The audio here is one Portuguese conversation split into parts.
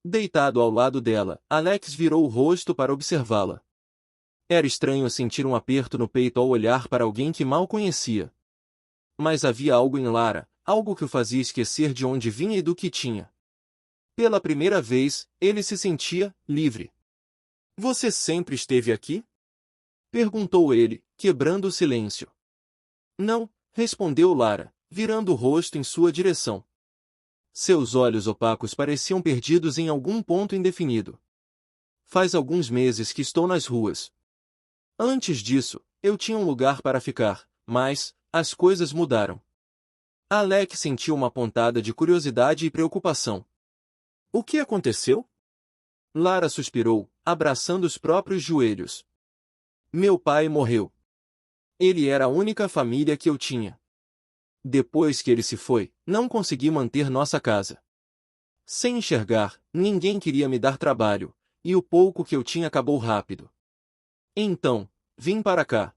Deitado ao lado dela, Alex virou o rosto para observá-la. Era estranho sentir um aperto no peito ao olhar para alguém que mal conhecia. Mas havia algo em Lara, algo que o fazia esquecer de onde vinha e do que tinha. Pela primeira vez, ele se sentia livre. "Você sempre esteve aqui?" perguntou ele, quebrando o silêncio. "Não", respondeu Lara, virando o rosto em sua direção. Seus olhos opacos pareciam perdidos em algum ponto indefinido. "Faz alguns meses que estou nas ruas. Antes disso, eu tinha um lugar para ficar, mas as coisas mudaram." Alex sentiu uma pontada de curiosidade e preocupação. "O que aconteceu?" Lara suspirou, abraçando os próprios joelhos. "Meu pai morreu. Ele era a única família que eu tinha. Depois que ele se foi, não consegui manter nossa casa. Sem enxergar, ninguém queria me dar trabalho, e o pouco que eu tinha acabou rápido. Então, vim para cá."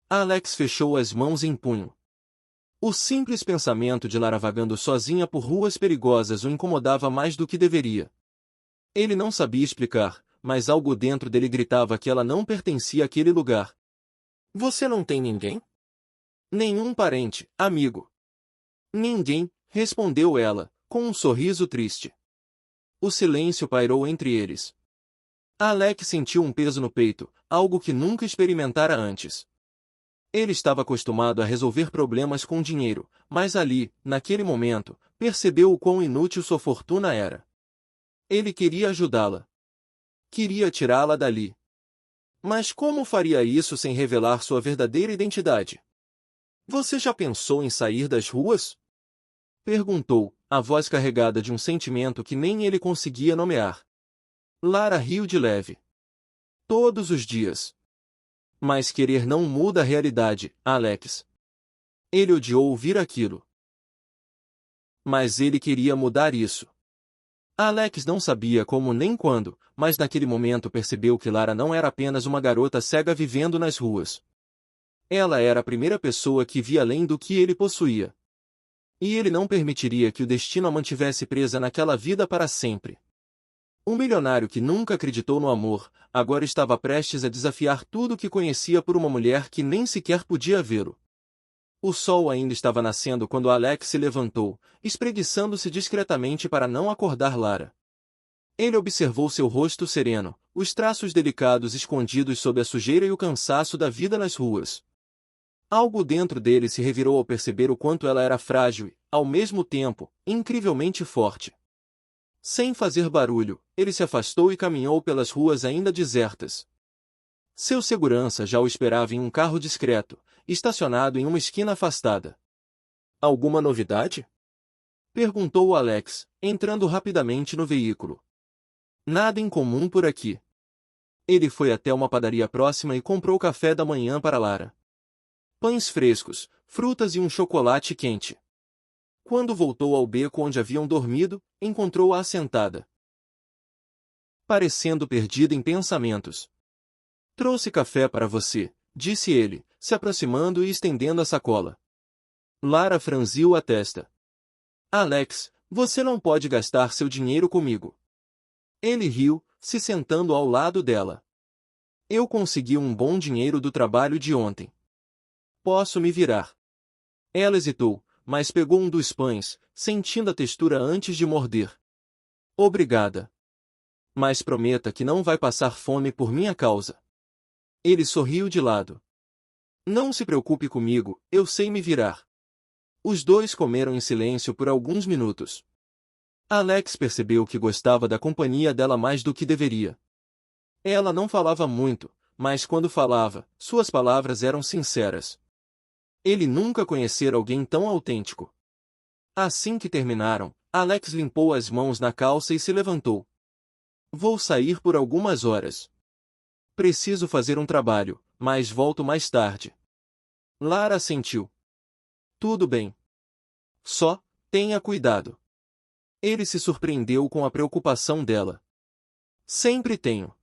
Alex fechou as mãos em punho. O simples pensamento de Lara vagando sozinha por ruas perigosas o incomodava mais do que deveria. Ele não sabia explicar, mas algo dentro dele gritava que ela não pertencia àquele lugar. "Você não tem ninguém? Nenhum parente, amigo?" "Ninguém", respondeu ela, com um sorriso triste. O silêncio pairou entre eles. Alex sentiu um peso no peito, algo que nunca experimentara antes. Ele estava acostumado a resolver problemas com dinheiro, mas ali, naquele momento, percebeu o quão inútil sua fortuna era. Ele queria ajudá-la. Queria tirá-la dali. Mas como faria isso sem revelar sua verdadeira identidade? "Você já pensou em sair das ruas?" perguntou, a voz carregada de um sentimento que nem ele conseguia nomear. Lara riu de leve. "Todos os dias. Mas querer não muda a realidade, Alex." Ele odiou ouvir aquilo. Mas ele queria mudar isso. Alex não sabia como nem quando, mas naquele momento percebeu que Lara não era apenas uma garota cega vivendo nas ruas. Ela era a primeira pessoa que via além do que ele possuía. E ele não permitiria que o destino a mantivesse presa naquela vida para sempre. Um milionário que nunca acreditou no amor, agora estava prestes a desafiar tudo o que conhecia por uma mulher que nem sequer podia vê-lo. O sol ainda estava nascendo quando Alex se levantou, espreguiçando-se discretamente para não acordar Lara. Ele observou seu rosto sereno, os traços delicados escondidos sob a sujeira e o cansaço da vida nas ruas. Algo dentro dele se revirou ao perceber o quanto ela era frágil e, ao mesmo tempo, incrivelmente forte. Sem fazer barulho, ele se afastou e caminhou pelas ruas ainda desertas. Seu segurança já o esperava em um carro discreto, estacionado em uma esquina afastada. "Alguma novidade?" perguntou Alex, entrando rapidamente no veículo. "Nada incomum por aqui." Ele foi até uma padaria próxima e comprou café da manhã para Lara. Pães frescos, frutas e um chocolate quente. Quando voltou ao beco onde haviam dormido, encontrou-a assentada, parecendo perdida em pensamentos. "Trouxe café para você", disse ele, se aproximando e estendendo a sacola. Lara franziu a testa. "Alex, você não pode gastar seu dinheiro comigo." Ele riu, se sentando ao lado dela. "Eu consegui um bom dinheiro do trabalho de ontem. Posso me virar." Ela hesitou, mas pegou um dos pães, sentindo a textura antes de morder. "Obrigada. Mas prometa que não vai passar fome por minha causa." Ele sorriu de lado. "Não se preocupe comigo, eu sei me virar." Os dois comeram em silêncio por alguns minutos. Alex percebeu que gostava da companhia dela mais do que deveria. Ela não falava muito, mas quando falava, suas palavras eram sinceras. Ele nunca conhecera alguém tão autêntico. Assim que terminaram, Alex limpou as mãos na calça e se levantou. "Vou sair por algumas horas. Preciso fazer um trabalho, mas volto mais tarde." Lara assentiu. "Tudo bem. Só, tenha cuidado." Ele se surpreendeu com a preocupação dela. "Sempre tenho."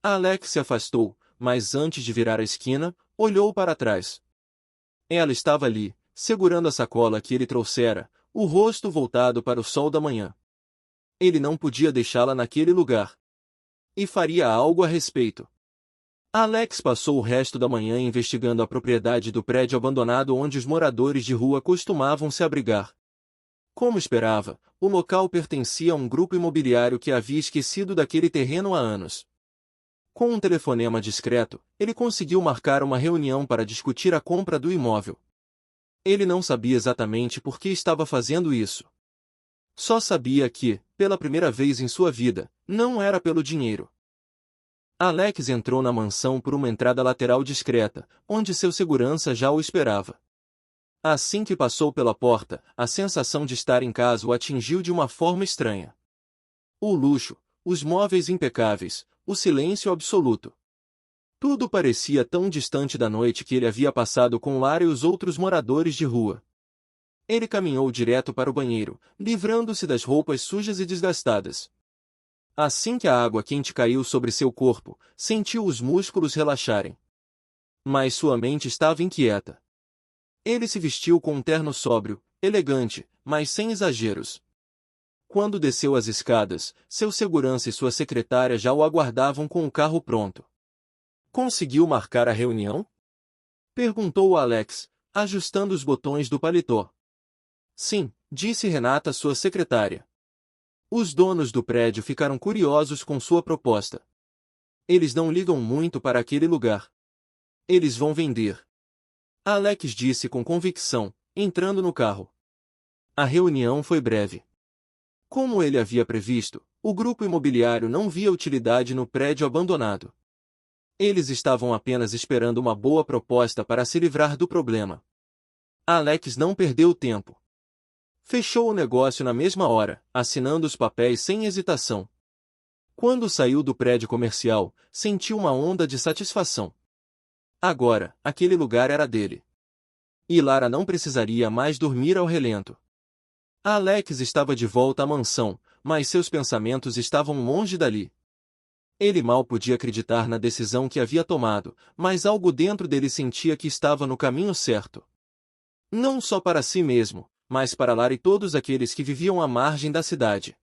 Alex se afastou, mas antes de virar a esquina, olhou para trás. Ela estava ali, segurando a sacola que ele trouxera, o rosto voltado para o sol da manhã. Ele não podia deixá-la naquele lugar. E faria algo a respeito. Alex passou o resto da manhã investigando a propriedade do prédio abandonado onde os moradores de rua costumavam se abrigar. Como esperava, o local pertencia a um grupo imobiliário que havia esquecido daquele terreno há anos. Com um telefonema discreto, ele conseguiu marcar uma reunião para discutir a compra do imóvel. Ele não sabia exatamente por que estava fazendo isso. Só sabia que, pela primeira vez em sua vida, não era pelo dinheiro. Alex entrou na mansão por uma entrada lateral discreta, onde seu segurança já o esperava. Assim que passou pela porta, a sensação de estar em casa o atingiu de uma forma estranha. O luxo, os móveis impecáveis, o silêncio absoluto. Tudo parecia tão distante da noite que ele havia passado com Lara e os outros moradores de rua. Ele caminhou direto para o banheiro, livrando-se das roupas sujas e desgastadas. Assim que a água quente caiu sobre seu corpo, sentiu os músculos relaxarem. Mas sua mente estava inquieta. Ele se vestiu com um terno sóbrio, elegante, mas sem exageros. Quando desceu as escadas, seu segurança e sua secretária já o aguardavam com o carro pronto. Conseguiu marcar a reunião? Perguntou Alex, ajustando os botões do paletó. Sim, disse Renata, sua secretária. Os donos do prédio ficaram curiosos com sua proposta. Eles não ligam muito para aquele lugar. Eles vão vender. Alex disse com convicção, entrando no carro. A reunião foi breve. Como ele havia previsto, o grupo imobiliário não via utilidade no prédio abandonado. Eles estavam apenas esperando uma boa proposta para se livrar do problema. Alex não perdeu tempo. Fechou o negócio na mesma hora, assinando os papéis sem hesitação. Quando saiu do prédio comercial, sentiu uma onda de satisfação. Agora, aquele lugar era dele. E Lara não precisaria mais dormir ao relento. Alex estava de volta à mansão, mas seus pensamentos estavam longe dali. Ele mal podia acreditar na decisão que havia tomado, mas algo dentro dele sentia que estava no caminho certo. Não só para si mesmo, mas para Lara e todos aqueles que viviam à margem da cidade.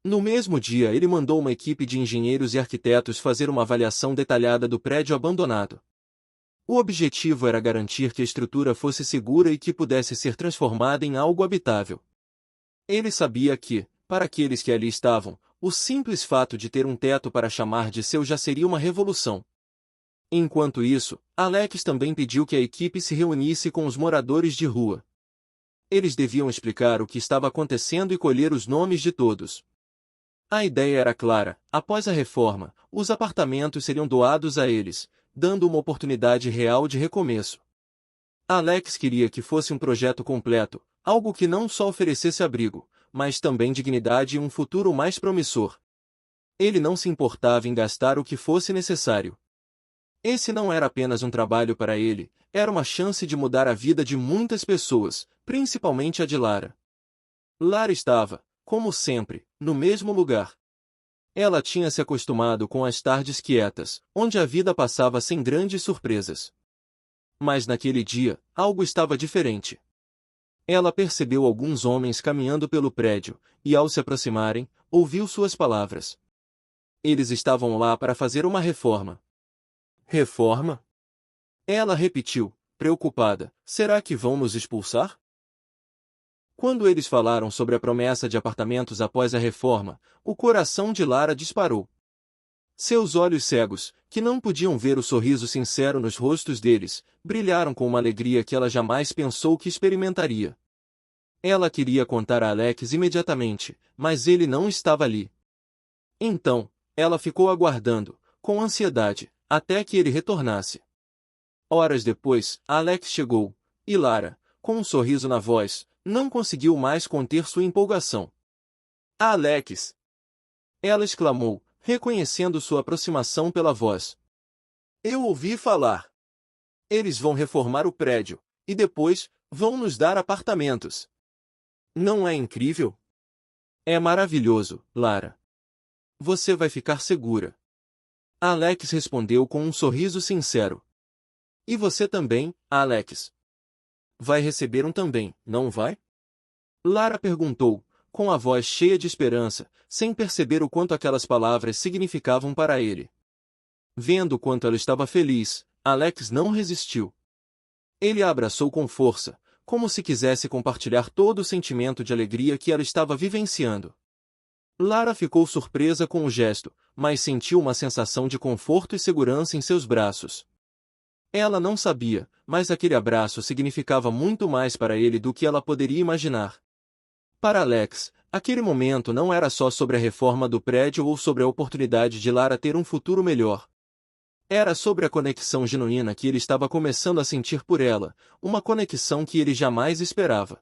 No mesmo dia ele mandou uma equipe de engenheiros e arquitetos fazer uma avaliação detalhada do prédio abandonado. O objetivo era garantir que a estrutura fosse segura e que pudesse ser transformada em algo habitável. Ele sabia que, para aqueles que ali estavam, o simples fato de ter um teto para chamar de seu já seria uma revolução. Enquanto isso, Alex também pediu que a equipe se reunisse com os moradores de rua. Eles deviam explicar o que estava acontecendo e colher os nomes de todos. A ideia era clara: após a reforma, os apartamentos seriam doados a eles, dando uma oportunidade real de recomeço. Alex queria que fosse um projeto completo, algo que não só oferecesse abrigo, mas também dignidade e um futuro mais promissor. Ele não se importava em gastar o que fosse necessário. Esse não era apenas um trabalho para ele, era uma chance de mudar a vida de muitas pessoas, principalmente a de Lara. Lara estava, como sempre, no mesmo lugar. Ela tinha se acostumado com as tardes quietas, onde a vida passava sem grandes surpresas. Mas naquele dia, algo estava diferente. Ela percebeu alguns homens caminhando pelo prédio, e ao se aproximarem, ouviu suas palavras. Eles estavam lá para fazer uma reforma. Reforma? Ela repetiu, preocupada. Será que vão nos expulsar? Quando eles falaram sobre a promessa de apartamentos após a reforma, o coração de Lara disparou. Seus olhos cegos, que não podiam ver o sorriso sincero nos rostos deles, brilharam com uma alegria que ela jamais pensou que experimentaria. Ela queria contar a Alex imediatamente, mas ele não estava ali. Então, ela ficou aguardando, com ansiedade, até que ele retornasse. Horas depois, Alex chegou, e Lara, com um sorriso na voz, não conseguiu mais conter sua empolgação. Alex! Ela exclamou, reconhecendo sua aproximação pela voz. Eu ouvi falar. Eles vão reformar o prédio, e depois, vão nos dar apartamentos. Não é incrível? É maravilhoso, Lara. Você vai ficar segura. Alex respondeu com um sorriso sincero. E você também, Alex. Vai receber um também, não vai? Lara perguntou, com a voz cheia de esperança, sem perceber o quanto aquelas palavras significavam para ele. Vendo o quanto ela estava feliz, Alex não resistiu. Ele a abraçou com força, como se quisesse compartilhar todo o sentimento de alegria que ela estava vivenciando. Lara ficou surpresa com o gesto, mas sentiu uma sensação de conforto e segurança em seus braços. Ela não sabia, mas aquele abraço significava muito mais para ele do que ela poderia imaginar. Para Alex, aquele momento não era só sobre a reforma do prédio ou sobre a oportunidade de Lara ter um futuro melhor. Era sobre a conexão genuína que ele estava começando a sentir por ela, uma conexão que ele jamais esperava.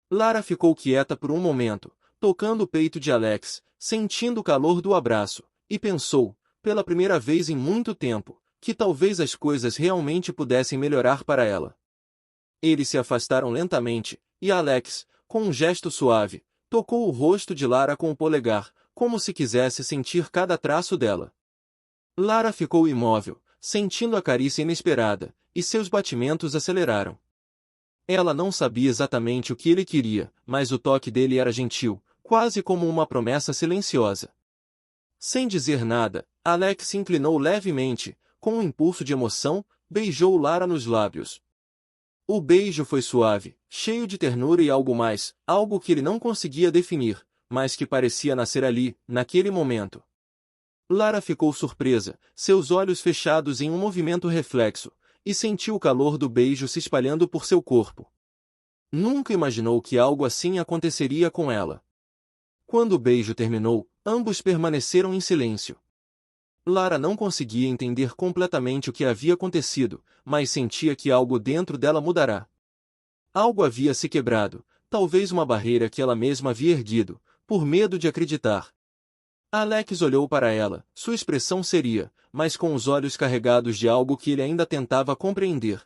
Lara ficou quieta por um momento, tocando o peito de Alex, sentindo o calor do abraço, e pensou, pela primeira vez em muito tempo, que talvez as coisas realmente pudessem melhorar para ela. Eles se afastaram lentamente, e Alex, com um gesto suave, tocou o rosto de Lara com o polegar, como se quisesse sentir cada traço dela. Lara ficou imóvel, sentindo a carícia inesperada, e seus batimentos aceleraram. Ela não sabia exatamente o que ele queria, mas o toque dele era gentil, quase como uma promessa silenciosa. Sem dizer nada, Alex se inclinou levemente, com um impulso de emoção, beijou Lara nos lábios. O beijo foi suave, cheio de ternura e algo mais, algo que ele não conseguia definir, mas que parecia nascer ali, naquele momento. Lara ficou surpresa, seus olhos fechados em um movimento reflexo, e sentiu o calor do beijo se espalhando por seu corpo. Nunca imaginou que algo assim aconteceria com ela. Quando o beijo terminou, ambos permaneceram em silêncio. Lara não conseguia entender completamente o que havia acontecido, mas sentia que algo dentro dela mudará. Algo havia se quebrado, talvez uma barreira que ela mesma havia erguido, por medo de acreditar. Alex olhou para ela, sua expressão seria, mas com os olhos carregados de algo que ele ainda tentava compreender.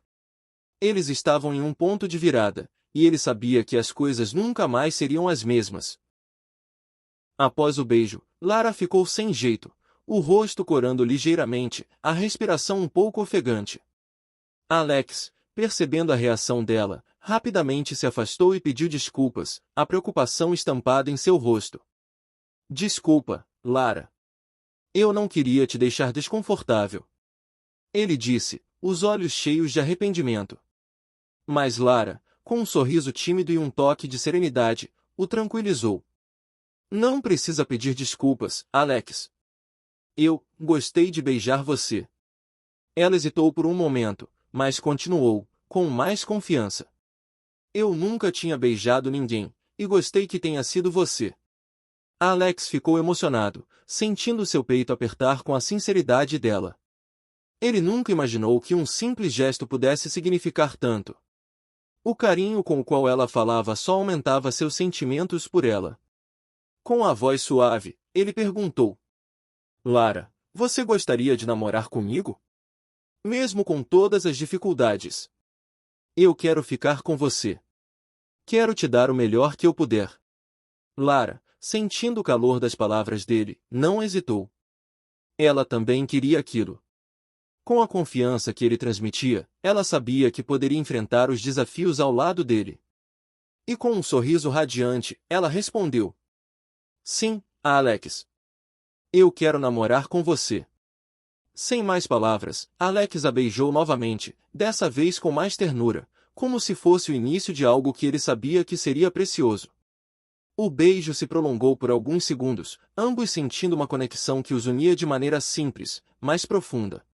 Eles estavam em um ponto de virada, e ele sabia que as coisas nunca mais seriam as mesmas. Após o beijo, Lara ficou sem jeito, o rosto corando ligeiramente, a respiração um pouco ofegante. Alex, percebendo a reação dela, rapidamente se afastou e pediu desculpas, a preocupação estampada em seu rosto. Desculpa, Lara. Eu não queria te deixar desconfortável. Ele disse, os olhos cheios de arrependimento. Mas Lara, com um sorriso tímido e um toque de serenidade, o tranquilizou. Não precisa pedir desculpas, Alex. Eu gostei de beijar você. Ela hesitou por um momento, mas continuou, com mais confiança. Eu nunca tinha beijado ninguém, e gostei que tenha sido você. Alex ficou emocionado, sentindo seu peito apertar com a sinceridade dela. Ele nunca imaginou que um simples gesto pudesse significar tanto. O carinho com o qual ela falava só aumentava seus sentimentos por ela. Com a voz suave, ele perguntou: Lara, você gostaria de namorar comigo? Mesmo com todas as dificuldades. Eu quero ficar com você. Quero te dar o melhor que eu puder. Lara, sentindo o calor das palavras dele, não hesitou. Ela também queria aquilo. Com a confiança que ele transmitia, ela sabia que poderia enfrentar os desafios ao lado dele. E com um sorriso radiante, ela respondeu: Sim, Alex. Eu quero namorar com você. Sem mais palavras, Alex a beijou novamente, dessa vez com mais ternura, como se fosse o início de algo que ele sabia que seria precioso. O beijo se prolongou por alguns segundos, ambos sentindo uma conexão que os unia de maneira simples, mas profunda.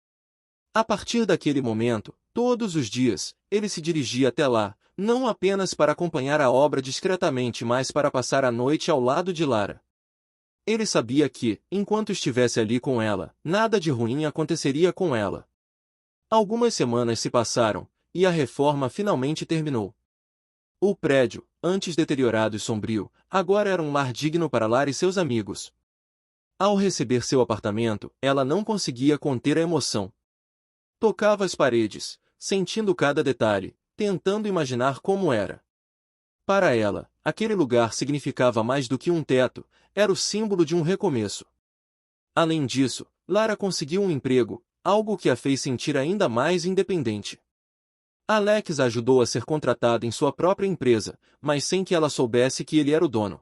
A partir daquele momento, todos os dias, ele se dirigia até lá, não apenas para acompanhar a obra discretamente, mas para passar a noite ao lado de Lara. Ele sabia que, enquanto estivesse ali com ela, nada de ruim aconteceria com ela. Algumas semanas se passaram, e a reforma finalmente terminou. O prédio, antes deteriorado e sombrio, agora era um lar digno para Lara e seus amigos. Ao receber seu apartamento, ela não conseguia conter a emoção. Tocava as paredes, sentindo cada detalhe, tentando imaginar como era. Para ela, aquele lugar significava mais do que um teto, era o símbolo de um recomeço. Além disso, Lara conseguiu um emprego, algo que a fez sentir ainda mais independente. Alex a ajudou a ser contratada em sua própria empresa, mas sem que ela soubesse que ele era o dono.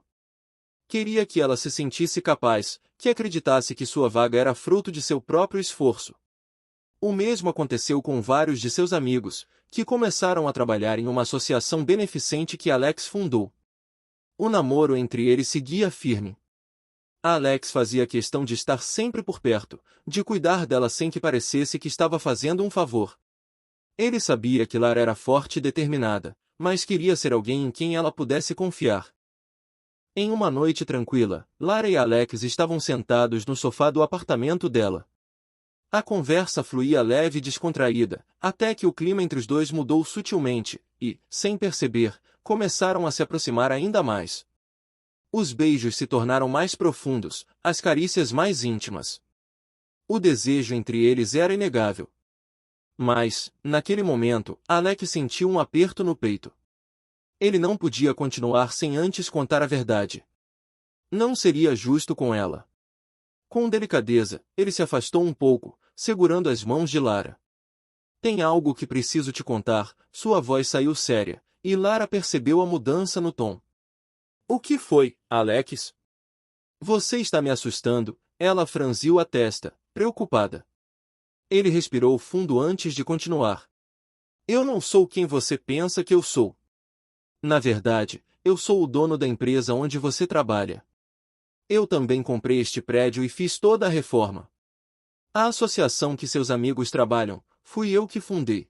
Queria que ela se sentisse capaz, que acreditasse que sua vaga era fruto de seu próprio esforço. O mesmo aconteceu com vários de seus amigos, que começaram a trabalhar em uma associação beneficente que Alex fundou. O namoro entre eles seguia firme. Alex fazia questão de estar sempre por perto, de cuidar dela sem que parecesse que estava fazendo um favor. Ele sabia que Lara era forte e determinada, mas queria ser alguém em quem ela pudesse confiar. Em uma noite tranquila, Lara e Alex estavam sentados no sofá do apartamento dela. A conversa fluía leve e descontraída, até que o clima entre os dois mudou sutilmente, e, sem perceber, começaram a se aproximar ainda mais. Os beijos se tornaram mais profundos, as carícias mais íntimas. O desejo entre eles era inegável. Mas, naquele momento, Alex sentiu um aperto no peito. Ele não podia continuar sem antes contar a verdade. Não seria justo com ela. Com delicadeza, ele se afastou um pouco, segurando as mãos de Lara. Tem algo que preciso te contar, sua voz saiu séria, e Lara percebeu a mudança no tom. O que foi, Alex? Você está me assustando, ela franziu a testa, preocupada. Ele respirou fundo antes de continuar. Eu não sou quem você pensa que eu sou. Na verdade, eu sou o dono da empresa onde você trabalha. Eu também comprei este prédio e fiz toda a reforma. A associação que seus amigos trabalham, fui eu que fundei.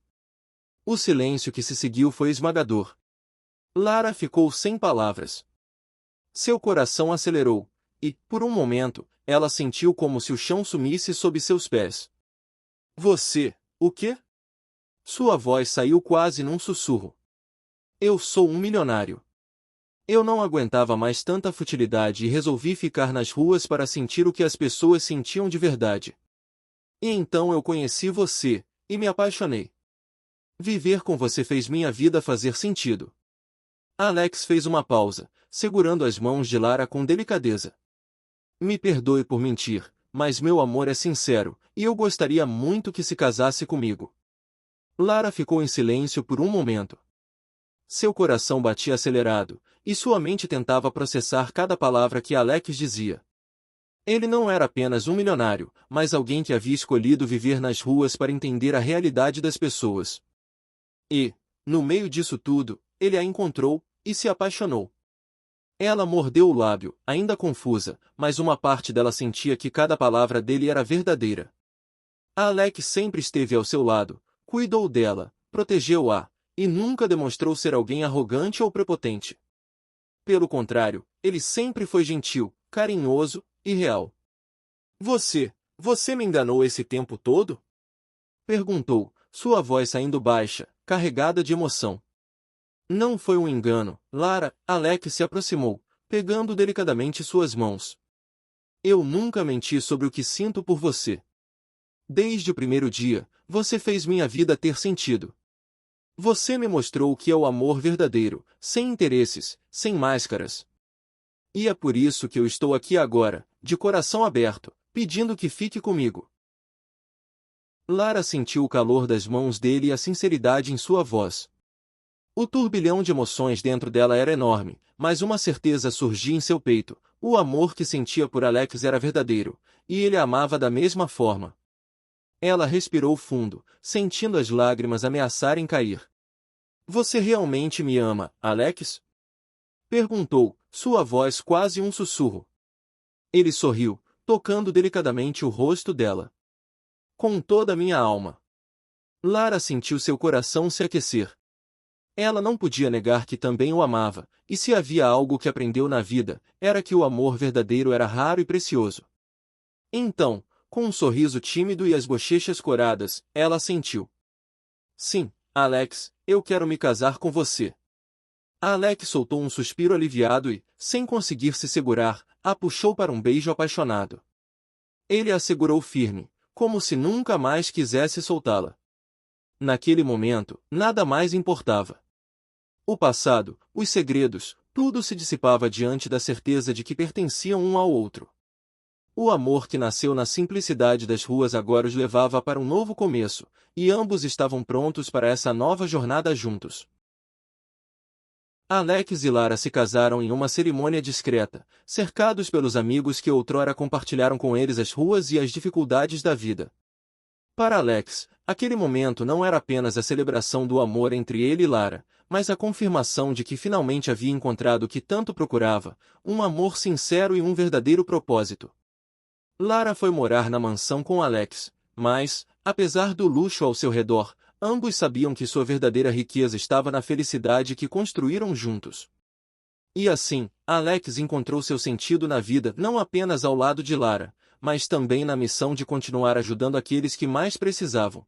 O silêncio que se seguiu foi esmagador. Lara ficou sem palavras. Seu coração acelerou, e, por um momento, ela sentiu como se o chão sumisse sob seus pés. Você, o quê? Sua voz saiu quase num sussurro. Eu sou um milionário. Eu não aguentava mais tanta futilidade e resolvi ficar nas ruas para sentir o que as pessoas sentiam de verdade. E então eu conheci você, e me apaixonei. Viver com você fez minha vida fazer sentido. Alex fez uma pausa, segurando as mãos de Lara com delicadeza. Me perdoe por mentir, mas meu amor é sincero, e eu gostaria muito que se casasse comigo. Lara ficou em silêncio por um momento. Seu coração batia acelerado, e sua mente tentava processar cada palavra que Alex dizia. Ele não era apenas um milionário, mas alguém que havia escolhido viver nas ruas para entender a realidade das pessoas. E, no meio disso tudo, ele a encontrou, e se apaixonou. Ela mordeu o lábio, ainda confusa, mas uma parte dela sentia que cada palavra dele era verdadeira. Alex sempre esteve ao seu lado, cuidou dela, protegeu-a, e nunca demonstrou ser alguém arrogante ou prepotente. Pelo contrário, ele sempre foi gentil, carinhoso e real. Você me enganou esse tempo todo? Perguntou, sua voz saindo baixa, carregada de emoção. Não foi um engano, Lara. Alex se aproximou, pegando delicadamente suas mãos. Eu nunca menti sobre o que sinto por você. Desde o primeiro dia, você fez minha vida ter sentido. Você me mostrou o que é o amor verdadeiro, sem interesses, sem máscaras. E é por isso que eu estou aqui agora, de coração aberto, pedindo que fique comigo. Lara sentiu o calor das mãos dele e a sinceridade em sua voz. O turbilhão de emoções dentro dela era enorme, mas uma certeza surgia em seu peito: o amor que sentia por Alex era verdadeiro, e ele a amava da mesma forma. Ela respirou fundo, sentindo as lágrimas ameaçarem cair. Você realmente me ama, Alex? Perguntou, sua voz quase um sussurro. Ele sorriu, tocando delicadamente o rosto dela. Com toda a minha alma. Lara sentiu seu coração se aquecer. Ela não podia negar que também o amava, e se havia algo que aprendeu na vida, era que o amor verdadeiro era raro e precioso. Então, com um sorriso tímido e as bochechas coradas, ela assentiu. Sim, Alex, eu quero me casar com você. Alex soltou um suspiro aliviado e, sem conseguir se segurar, a puxou para um beijo apaixonado. Ele a segurou firme, como se nunca mais quisesse soltá-la. Naquele momento, nada mais importava. O passado, os segredos, tudo se dissipava diante da certeza de que pertenciam um ao outro. O amor que nasceu na simplicidade das ruas agora os levava para um novo começo, e ambos estavam prontos para essa nova jornada juntos. Alex e Lara se casaram em uma cerimônia discreta, cercados pelos amigos que outrora compartilharam com eles as ruas e as dificuldades da vida. Para Alex, aquele momento não era apenas a celebração do amor entre ele e Lara, mas a confirmação de que finalmente havia encontrado o que tanto procurava, um amor sincero e um verdadeiro propósito. Lara foi morar na mansão com Alex, mas, apesar do luxo ao seu redor, ambos sabiam que sua verdadeira riqueza estava na felicidade que construíram juntos. E assim, Alex encontrou seu sentido na vida não apenas ao lado de Lara, mas também na missão de continuar ajudando aqueles que mais precisavam.